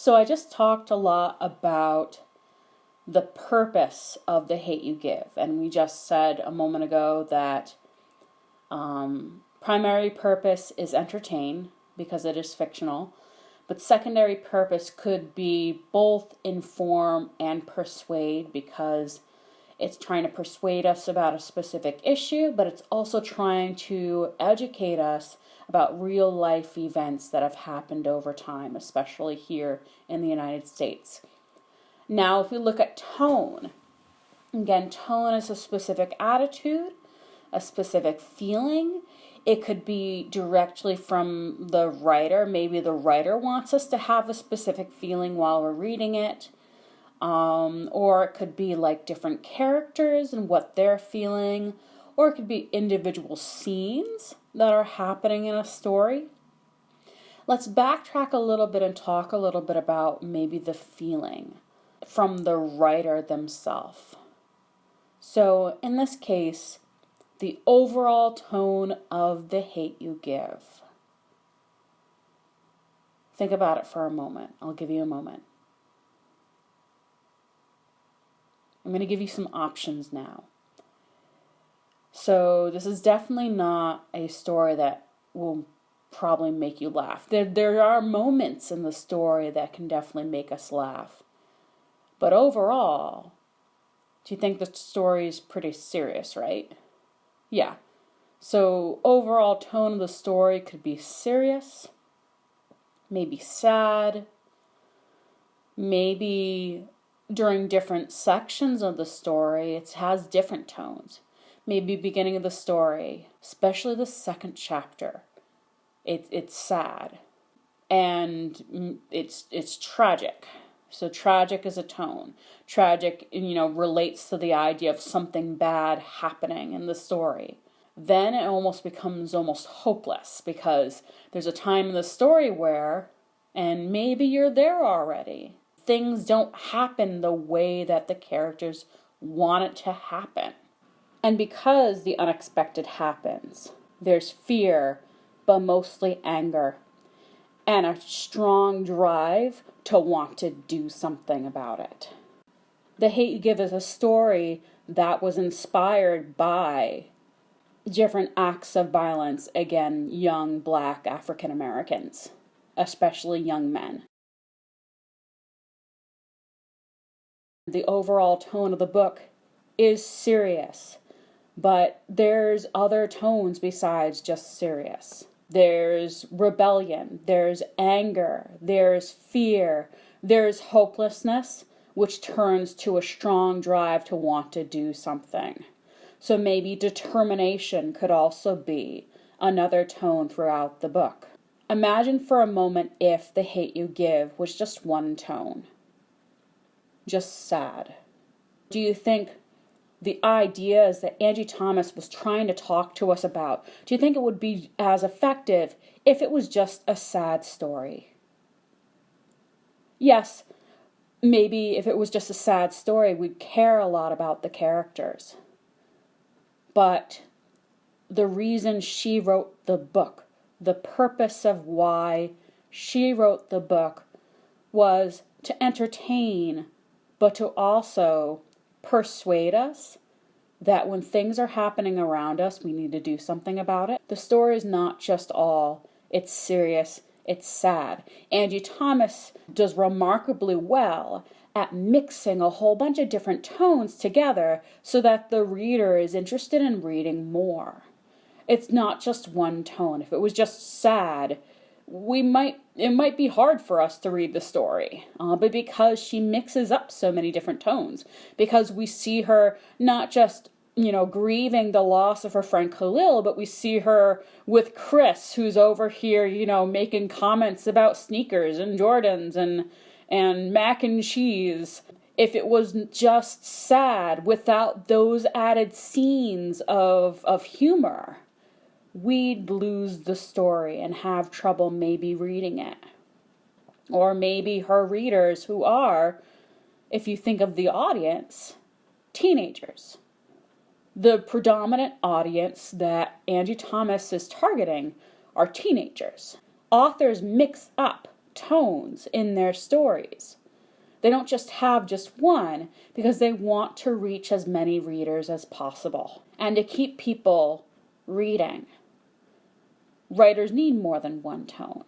So I just talked a lot about the purpose of The Hate You Give, and we just said a moment ago that primary purpose is entertain because it is fictional, but secondary purpose could be both inform and persuade because it's trying to persuade us about a specific issue, but it's also trying to educate us about real life events that have happened over time, especially here in the United States. Now, if we look at tone, again, tone is a specific attitude, a specific feeling. It could be directly from the writer. Maybe the writer wants us to have a specific feeling while we're reading it. Or it could be like different characters and what they're feeling. Or it could be individual scenes that are happening in a story. Let's backtrack a little bit and talk a little bit about maybe the feeling from the writer themselves. So in this case, the overall tone of The Hate You Give. Think about it for a moment. I'll give you a moment. I'm going to give you some options now. So this is definitely not a story that will probably make you laugh. There are moments in the story that can definitely make us laugh. But overall, do you think the story is pretty serious, right? Yeah. So overall tone of the story could be serious, maybe sad, maybe during different sections of the story, it has different tones. Maybe beginning of the story, especially the second chapter, it's sad, and it's tragic. So tragic is a tone. Tragic, relates to the idea of something bad happening in the story. Then it almost becomes almost hopeless because there's a time in the story where, and maybe you're there already, things don't happen the way that the characters want it to happen. And because the unexpected happens, there's fear, but mostly anger, and a strong drive to want to do something about it. The Hate You Give is a story that was inspired by different acts of violence against young Black African Americans, especially young men. The overall tone of the book is serious, but there's other tones besides just serious. There's rebellion, there's anger, there's fear, there's hopelessness, which turns to a strong drive to want to do something. So maybe determination could also be another tone throughout the book. Imagine for a moment if The Hate You Give was just one tone. Just sad. Do you think the ideas that Angie Thomas was trying to talk to us about, do you think it would be as effective if it was just a sad story? Yes, maybe if it was just a sad story, we'd care a lot about the characters. But the reason she wrote the book, the purpose of why she wrote the book was to entertain, but to also persuade us that when things are happening around us, we need to do something about it. The story is not just all, it's serious, it's sad. Angie Thomas does remarkably well at mixing a whole bunch of different tones together so that the reader is interested in reading more. It's not just one tone. If it was just sad, it might be hard for us to read the story, but because she mixes up so many different tones, because we see her not just, grieving the loss of her friend Khalil, but we see her with Chris, who's over here, making comments about sneakers and Jordans and mac and cheese. If it was just sad without those added scenes of humor, we'd lose the story and have trouble maybe reading it. Or maybe her readers who are, if you think of the audience, teenagers. The predominant audience that Angie Thomas is targeting are teenagers. Authors mix up tones in their stories. They don't just have just one because they want to reach as many readers as possible. And to keep people reading, writers need more than one tone.